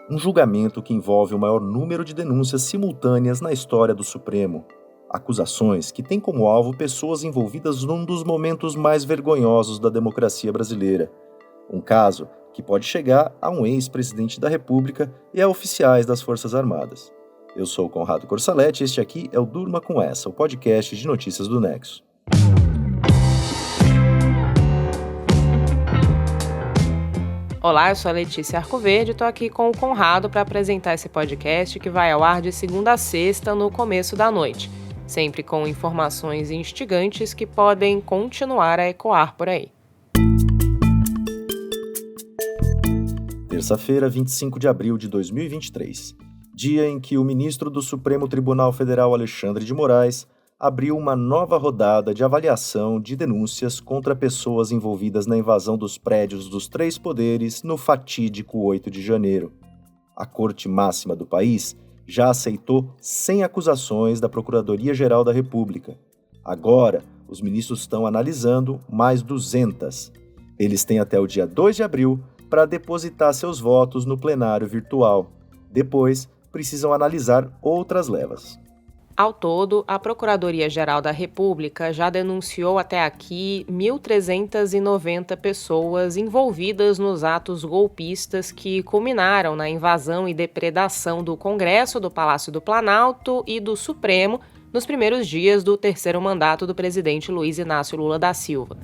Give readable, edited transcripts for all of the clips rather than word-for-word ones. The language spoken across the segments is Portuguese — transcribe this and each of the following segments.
Um julgamento que envolve o maior número de denúncias simultâneas na história do Supremo. Acusações que têm como alvo pessoas envolvidas num dos momentos mais vergonhosos da democracia brasileira. Um caso que pode chegar a um ex-presidente da República e a oficiais das Forças Armadas. Eu sou o Conrado Corsaletti e este aqui é o Durma com Essa, o podcast de notícias do Nexo. Olá, eu sou a Letícia Arcoverde e estou aqui com o Conrado para apresentar esse podcast que vai ao ar de segunda a sexta no começo da noite, sempre com informações instigantes que podem continuar a ecoar por aí. Terça-feira, 25 de abril de 2023, dia em que o ministro do Supremo Tribunal Federal, Alexandre de Moraes, abriu uma nova rodada de avaliação de denúncias contra pessoas envolvidas na invasão dos prédios dos três poderes no fatídico 8 de janeiro. A Corte Máxima do país já aceitou 100 acusações da Procuradoria-Geral da República. Agora, os ministros estão analisando mais 200. Eles têm até o dia 2 de abril para depositar seus votos no plenário virtual. Depois, precisam analisar outras levas. Ao todo, a Procuradoria-Geral da República já denunciou até aqui 1.390 pessoas envolvidas nos atos golpistas que culminaram na invasão e depredação do Congresso, do Palácio do Planalto e do Supremo nos primeiros dias do terceiro mandato do presidente Luiz Inácio Lula da Silva.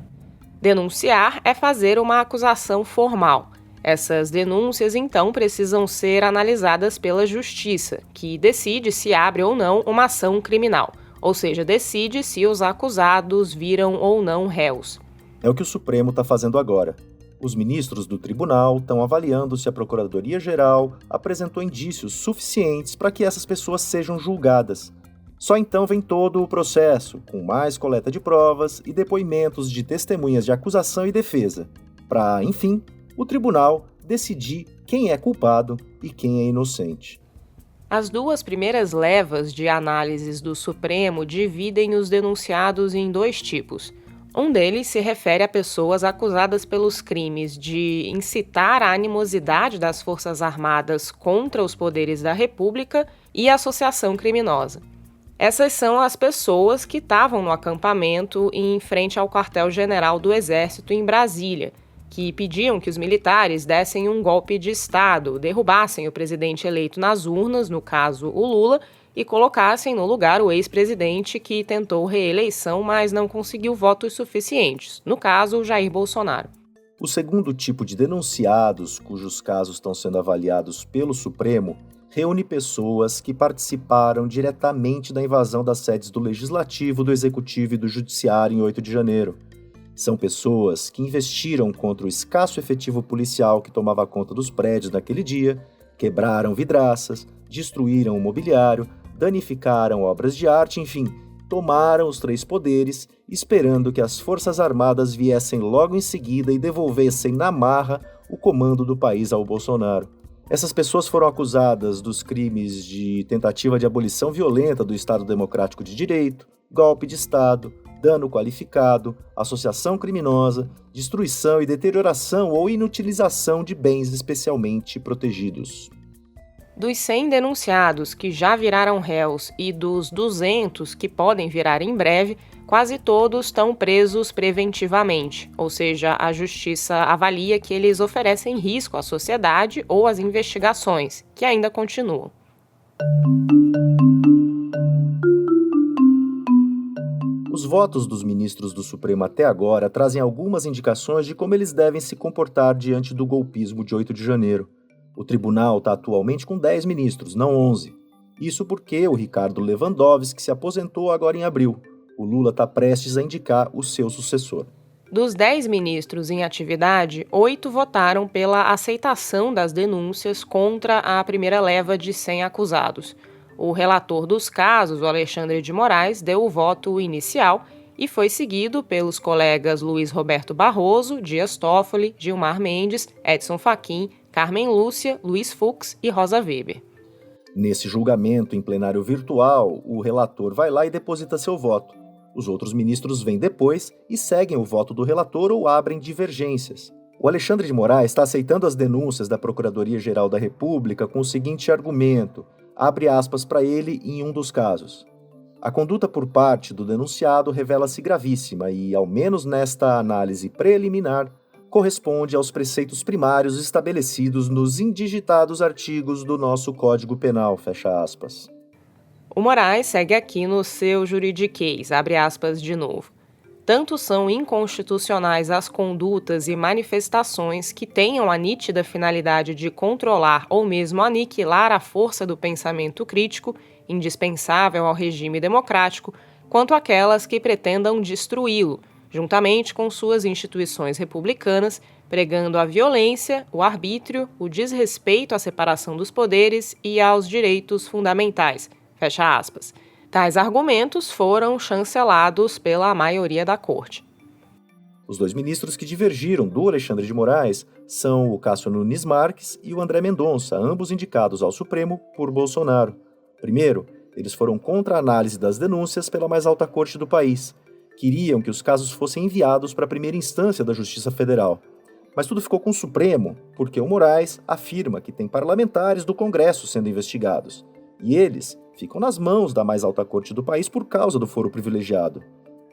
Denunciar é fazer uma acusação formal. Essas denúncias, então, precisam ser analisadas pela Justiça, que decide se abre ou não uma ação criminal, ou seja, decide se os acusados viram ou não réus. É o que o Supremo está fazendo agora. Os ministros do tribunal estão avaliando se a Procuradoria-Geral apresentou indícios suficientes para que essas pessoas sejam julgadas. Só então vem todo o processo, com mais coleta de provas e depoimentos de testemunhas de acusação e defesa, para, enfim, o tribunal decidir quem é culpado e quem é inocente. As duas primeiras levas de análises do Supremo dividem os denunciados em dois tipos. Um deles se refere a pessoas acusadas pelos crimes de incitar a animosidade das Forças Armadas contra os poderes da República e associação criminosa. Essas são as pessoas que estavam no acampamento em frente ao quartel-general do Exército em Brasília, que pediam que os militares dessem um golpe de Estado, derrubassem o presidente eleito nas urnas, no caso o Lula, e colocassem no lugar o ex-presidente que tentou reeleição, mas não conseguiu votos suficientes, no caso o Jair Bolsonaro. O segundo tipo de denunciados, cujos casos estão sendo avaliados pelo Supremo, reúne pessoas que participaram diretamente da invasão das sedes do Legislativo, do Executivo e do Judiciário em 8 de janeiro. São pessoas que investiram contra o escasso efetivo policial que tomava conta dos prédios naquele dia, quebraram vidraças, destruíram o mobiliário, danificaram obras de arte, enfim, tomaram os três poderes, esperando que as Forças Armadas viessem logo em seguida e devolvessem na marra o comando do país ao Bolsonaro. Essas pessoas foram acusadas dos crimes de tentativa de abolição violenta do Estado Democrático de Direito, golpe de Estado, dano qualificado, associação criminosa, destruição e deterioração ou inutilização de bens especialmente protegidos. Dos 100 denunciados que já viraram réus e dos 200 que podem virar em breve, quase todos estão presos preventivamente, ou seja, a Justiça avalia que eles oferecem risco à sociedade ou às investigações, que ainda continuam. Os votos dos ministros do Supremo até agora trazem algumas indicações de como eles devem se comportar diante do golpismo de 8 de janeiro. O tribunal está atualmente com 10 ministros, não 11. Isso porque o Ricardo Lewandowski se aposentou agora em abril. O Lula está prestes a indicar o seu sucessor. Dos 10 ministros em atividade, 8 votaram pela aceitação das denúncias contra a primeira leva de 100 acusados. O relator dos casos, o Alexandre de Moraes, deu o voto inicial e foi seguido pelos colegas Luiz Roberto Barroso, Dias Toffoli, Gilmar Mendes, Edson Fachin, Carmen Lúcia, Luiz Fux e Rosa Weber. Nesse julgamento em plenário virtual, o relator vai lá e deposita seu voto. Os outros ministros vêm depois e seguem o voto do relator ou abrem divergências. O Alexandre de Moraes está aceitando as denúncias da Procuradoria-Geral da República com o seguinte argumento, abre aspas para ele em um dos casos. A conduta por parte do denunciado revela-se gravíssima e, ao menos nesta análise preliminar, corresponde aos preceitos primários estabelecidos nos indigitados artigos do nosso Código Penal, fecha aspas. O Moraes segue aqui no seu juridiquês, abre aspas de novo. Tanto são inconstitucionais as condutas e manifestações que tenham a nítida finalidade de controlar ou mesmo aniquilar a força do pensamento crítico, indispensável ao regime democrático, quanto aquelas que pretendam destruí-lo, juntamente com suas instituições republicanas, pregando a violência, o arbítrio, o desrespeito à separação dos poderes e aos direitos fundamentais. Fecha aspas. Tais argumentos foram chancelados pela maioria da Corte. Os dois ministros que divergiram do Alexandre de Moraes são o Cássio Nunes Marques e o André Mendonça, ambos indicados ao Supremo por Bolsonaro. Primeiro, eles foram contra a análise das denúncias pela mais alta corte do país. Queriam que os casos fossem enviados para a primeira instância da Justiça Federal. Mas tudo ficou com o Supremo, porque o Moraes afirma que tem parlamentares do Congresso sendo investigados. E eles ficam nas mãos da mais alta corte do país por causa do foro privilegiado.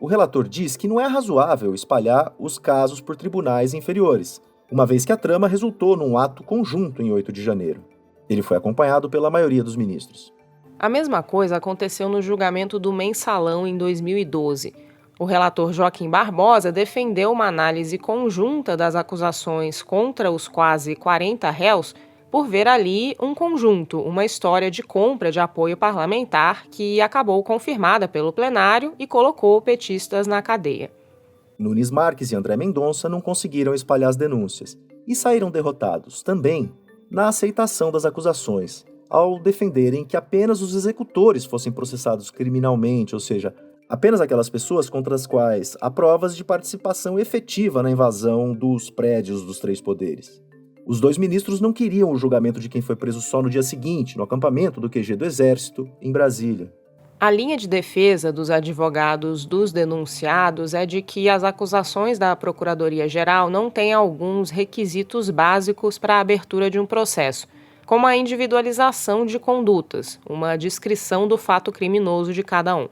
O relator diz que não é razoável espalhar os casos por tribunais inferiores, uma vez que a trama resultou num ato conjunto em 8 de janeiro. Ele foi acompanhado pela maioria dos ministros. A mesma coisa aconteceu no julgamento do Mensalão em 2012. O relator Joaquim Barbosa defendeu uma análise conjunta das acusações contra os quase 40 réus por ver ali um conjunto, uma história de compra de apoio parlamentar que acabou confirmada pelo plenário e colocou petistas na cadeia. Nunes Marques e André Mendonça não conseguiram espalhar as denúncias e saíram derrotados também na aceitação das acusações, ao defenderem que apenas os executores fossem processados criminalmente, ou seja, apenas aquelas pessoas contra as quais há provas de participação efetiva na invasão dos prédios dos três poderes. Os dois ministros não queriam o julgamento de quem foi preso só no dia seguinte, no acampamento do QG do Exército, em Brasília. A linha de defesa dos advogados dos denunciados é de que as acusações da Procuradoria-Geral não têm alguns requisitos básicos para a abertura de um processo, como a individualização de condutas, uma descrição do fato criminoso de cada um.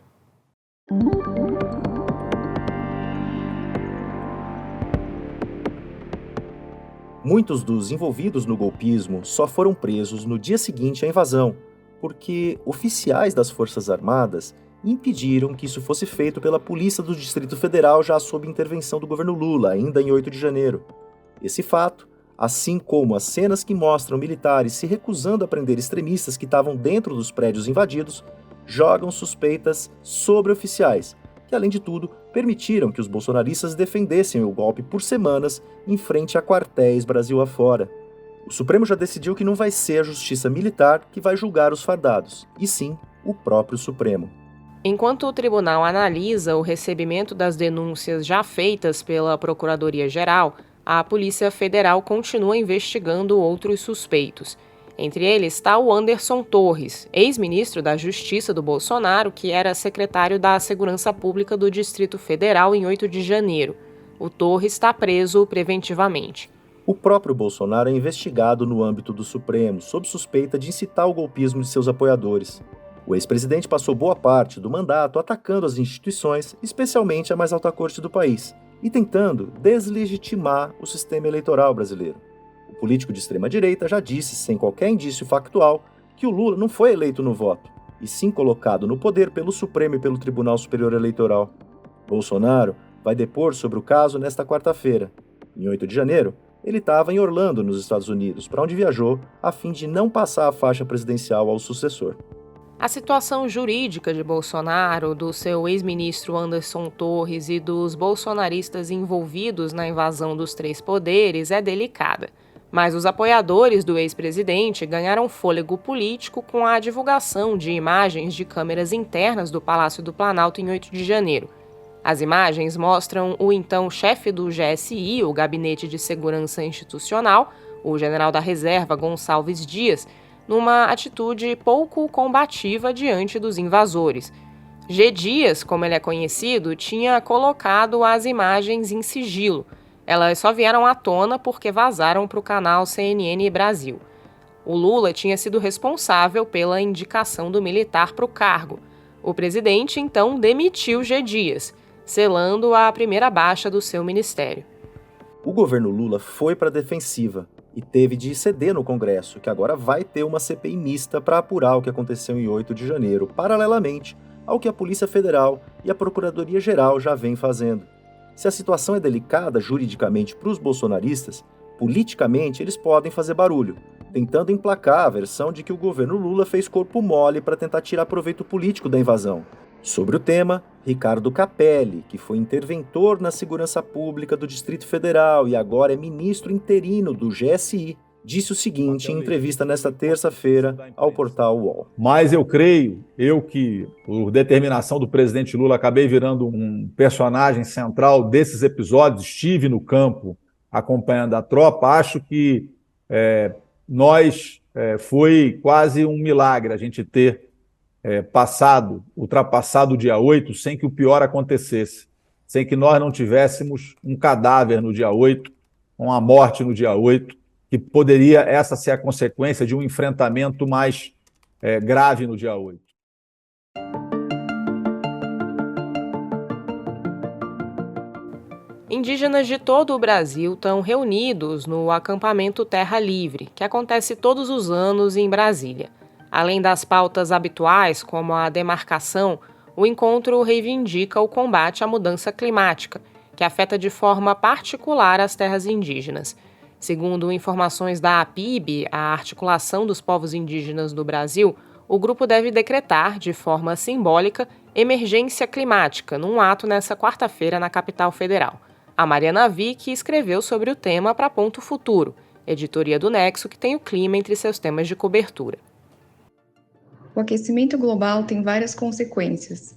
Muitos dos envolvidos no golpismo só foram presos no dia seguinte à invasão, porque oficiais das Forças Armadas impediram que isso fosse feito pela Polícia do Distrito Federal já sob intervenção do governo Lula, ainda em 8 de janeiro. Esse fato, assim como as cenas que mostram militares se recusando a prender extremistas que estavam dentro dos prédios invadidos, jogam suspeitas sobre oficiais, que, além de tudo, permitiram que os bolsonaristas defendessem o golpe por semanas em frente a quartéis Brasil afora. O Supremo já decidiu que não vai ser a Justiça Militar que vai julgar os fardados, e sim o próprio Supremo. Enquanto o tribunal analisa o recebimento das denúncias já feitas pela Procuradoria-Geral, a Polícia Federal continua investigando outros suspeitos. Entre eles está o Anderson Torres, ex-ministro da Justiça do Bolsonaro, que era secretário da Segurança Pública do Distrito Federal em 8 de janeiro. O Torres está preso preventivamente. O próprio Bolsonaro é investigado no âmbito do Supremo, sob suspeita de incitar o golpismo de seus apoiadores. O ex-presidente passou boa parte do mandato atacando as instituições, especialmente a mais alta corte do país, e tentando deslegitimar o sistema eleitoral brasileiro. O político de extrema-direita já disse, sem qualquer indício factual, que o Lula não foi eleito no voto, e sim colocado no poder pelo Supremo e pelo Tribunal Superior Eleitoral. Bolsonaro vai depor sobre o caso nesta quarta-feira. Em 8 de janeiro, ele estava em Orlando, nos Estados Unidos, para onde viajou a fim de não passar a faixa presidencial ao sucessor. A situação jurídica de Bolsonaro, do seu ex-ministro Anderson Torres e dos bolsonaristas envolvidos na invasão dos três poderes é delicada. Mas os apoiadores do ex-presidente ganharam fôlego político com a divulgação de imagens de câmeras internas do Palácio do Planalto em 8 de janeiro. As imagens mostram o então chefe do GSI, o Gabinete de Segurança Institucional, o general da Reserva Gonçalves Dias, numa atitude pouco combativa diante dos invasores. G. Dias, como ele é conhecido, tinha colocado as imagens em sigilo. Elas só vieram à tona porque vazaram para o canal CNN Brasil. O Lula tinha sido responsável pela indicação do militar para o cargo. O presidente, então, demitiu G. Dias, selando a primeira baixa do seu ministério. O governo Lula foi para a defensiva e teve de ceder no Congresso, que agora vai ter uma CPI mista para apurar o que aconteceu em 8 de janeiro, paralelamente ao que a Polícia Federal e a Procuradoria-Geral já vêm fazendo. Se a situação é delicada juridicamente para os bolsonaristas, politicamente eles podem fazer barulho, tentando emplacar a versão de que o governo Lula fez corpo mole para tentar tirar proveito político da invasão. Sobre o tema, Ricardo Capelli, que foi interventor na segurança pública do Distrito Federal e agora é ministro interino do GSI, disse o seguinte em entrevista nesta terça-feira ao portal UOL. Mas eu creio, eu que, por determinação do presidente Lula, acabei virando um personagem central desses episódios, estive no campo acompanhando a tropa, acho que foi quase um milagre a gente ter ultrapassado o dia 8 sem que o pior acontecesse, sem que nós não tivéssemos um cadáver no dia 8, uma morte no dia 8, que poderia essa ser a consequência de um enfrentamento mais grave no dia 8. Indígenas de todo o Brasil estão reunidos no acampamento Terra Livre, que acontece todos os anos em Brasília. Além das pautas habituais, como a demarcação, o encontro reivindica o combate à mudança climática, que afeta de forma particular as terras indígenas. Segundo informações da APIB, a Articulação dos Povos Indígenas do Brasil, o grupo deve decretar, de forma simbólica, emergência climática, num ato nesta quarta-feira na capital federal. A Mariana Vick escreveu sobre o tema para Ponto Futuro, editoria do Nexo, que tem o clima entre seus temas de cobertura. O aquecimento global tem várias consequências.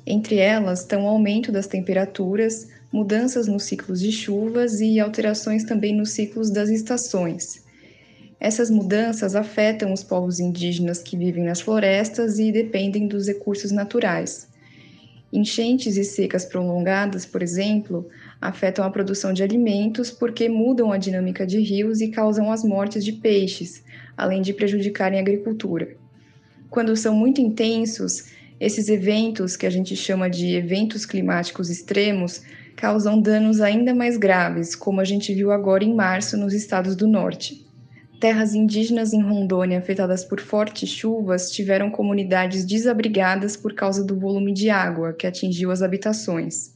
Entre elas estão o aumento das temperaturas, mudanças nos ciclos de chuvas e alterações também nos ciclos das estações. Essas mudanças afetam os povos indígenas que vivem nas florestas e dependem dos recursos naturais. Enchentes e secas prolongadas, por exemplo, afetam a produção de alimentos porque mudam a dinâmica de rios e causam as mortes de peixes, além de prejudicarem a agricultura. Quando são muito intensos, esses eventos, que a gente chama de eventos climáticos extremos, causam danos ainda mais graves, como a gente viu agora em março nos estados do norte. Terras indígenas em Rondônia afetadas por fortes chuvas tiveram comunidades desabrigadas por causa do volume de água que atingiu as habitações.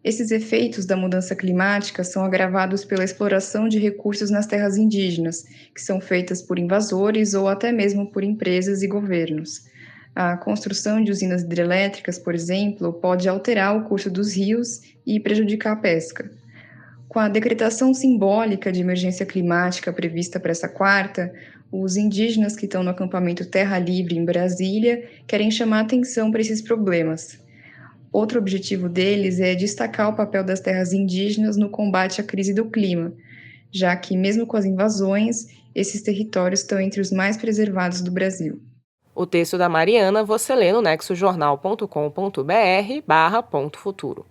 Esses efeitos da mudança climática são agravados pela exploração de recursos nas terras indígenas, que são feitas por invasores ou até mesmo por empresas e governos. A construção de usinas hidrelétricas, por exemplo, pode alterar o curso dos rios e prejudicar a pesca. Com a decretação simbólica de emergência climática prevista para essa quarta, os indígenas que estão no acampamento Terra Livre em Brasília querem chamar atenção para esses problemas. Outro objetivo deles é destacar o papel das terras indígenas no combate à crise do clima, já que, mesmo com as invasões, esses territórios estão entre os mais preservados do Brasil. O texto da Mariana você lê no nexojornal.com.br/Ponto Futuro.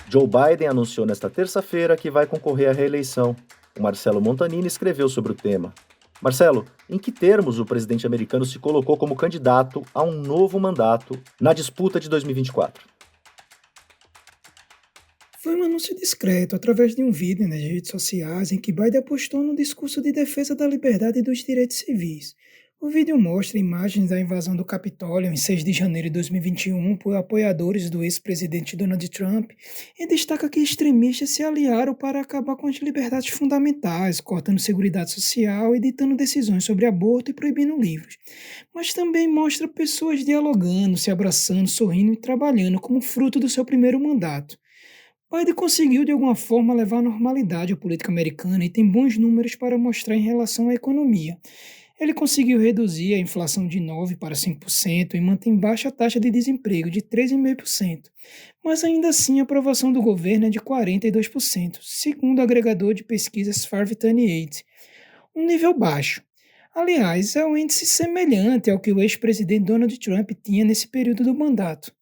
Joe Biden anunciou nesta terça-feira que vai concorrer à reeleição. O Marcelo Montanini escreveu sobre o tema. Marcelo, em que termos o presidente americano se colocou como candidato a um novo mandato na disputa de 2024? Foi um anúncio discreto, através de um vídeo nas redes sociais em que Biden apostou no discurso de defesa da liberdade e dos direitos civis. O vídeo mostra imagens da invasão do Capitólio em 6 de janeiro de 2021 por apoiadores do ex-presidente Donald Trump e destaca que extremistas se aliaram para acabar com as liberdades fundamentais, cortando seguridade social, editando decisões sobre aborto e proibindo livros. Mas também mostra pessoas dialogando, se abraçando, sorrindo e trabalhando como fruto do seu primeiro mandato. Biden conseguiu de alguma forma levar à normalidade a política americana e tem bons números para mostrar em relação à economia. Ele conseguiu reduzir a inflação de 9% para 5% e mantém baixa taxa de desemprego de 3,5%. Mas ainda assim a aprovação do governo é de 42%, segundo o agregador de pesquisas Farv28, um nível baixo. Aliás, é um índice semelhante ao que o ex-presidente Donald Trump tinha nesse período do mandato.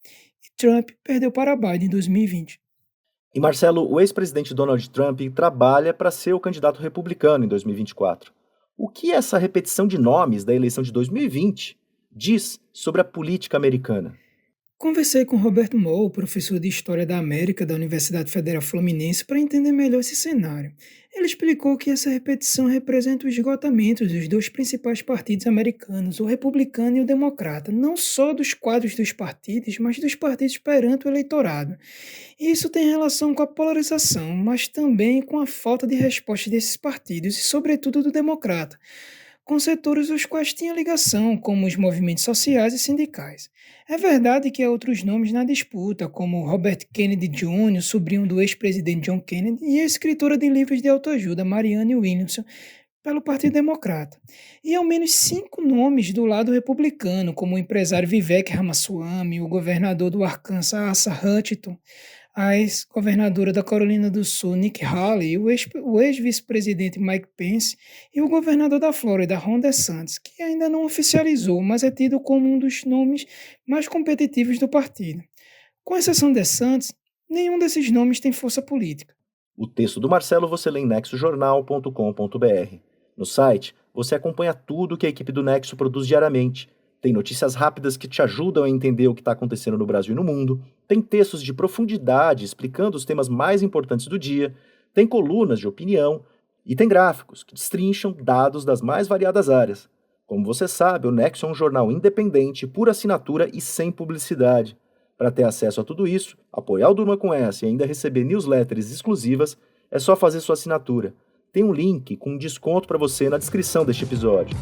Trump perdeu para Biden em 2020. E Marcelo, o ex-presidente Donald Trump trabalha para ser o candidato republicano em 2024. O que essa repetição de nomes da eleição de 2020 diz sobre a política americana? Conversei com Roberto Moll, professor de História da América da Universidade Federal Fluminense, para entender melhor esse cenário. Ele explicou que essa repetição representa o esgotamento dos dois principais partidos americanos, o republicano e o democrata, não só dos quadros dos partidos, mas dos partidos perante o eleitorado. E isso tem relação com a polarização, mas também com a falta de resposta desses partidos e, sobretudo, do democrata, com setores aos quais tinha ligação, como os movimentos sociais e sindicais. É verdade que há outros nomes na disputa, como Robert Kennedy Jr., sobrinho do ex-presidente John Kennedy, e a escritora de livros de autoajuda Marianne Williamson, pelo Partido Democrata. E ao menos 5 nomes do lado republicano, como o empresário Vivek Ramaswamy, o governador do Arkansas Asa Hutchinson, a ex-governadora da Carolina do Sul, Nikki Haley, o ex-vice-presidente Mike Pence e o governador da Flórida, Ron DeSantis, que ainda não oficializou, mas é tido como um dos nomes mais competitivos do partido. Com exceção de DeSantis, nenhum desses nomes tem força política. O texto do Marcelo você lê em nexojornal.com.br. No site, você acompanha tudo que a equipe do Nexo produz diariamente. Tem notícias rápidas que te ajudam a entender o que está acontecendo no Brasil e no mundo, tem textos de profundidade explicando os temas mais importantes do dia, tem colunas de opinião e tem gráficos que destrincham dados das mais variadas áreas. Como você sabe, o Nexo é um jornal independente, por assinatura e sem publicidade. Para ter acesso a tudo isso, apoiar o Durma com Essa e ainda receber newsletters exclusivas, é só fazer sua assinatura. Tem um link com desconto para você na descrição deste episódio.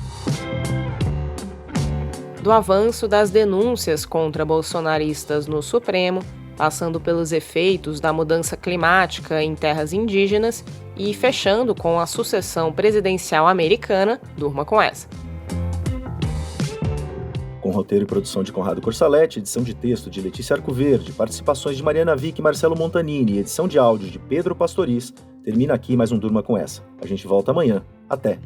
Do avanço das denúncias contra bolsonaristas no Supremo, passando pelos efeitos da mudança climática em terras indígenas e fechando com a sucessão presidencial americana, durma com essa. Com roteiro e produção de Conrado Corsaletti, edição de texto de Letícia Arcoverde, participações de Mariana Vick e Marcelo Montanini e edição de áudio de Pedro Pastoriz, termina aqui mais um Durma com Essa. A gente volta amanhã. Até!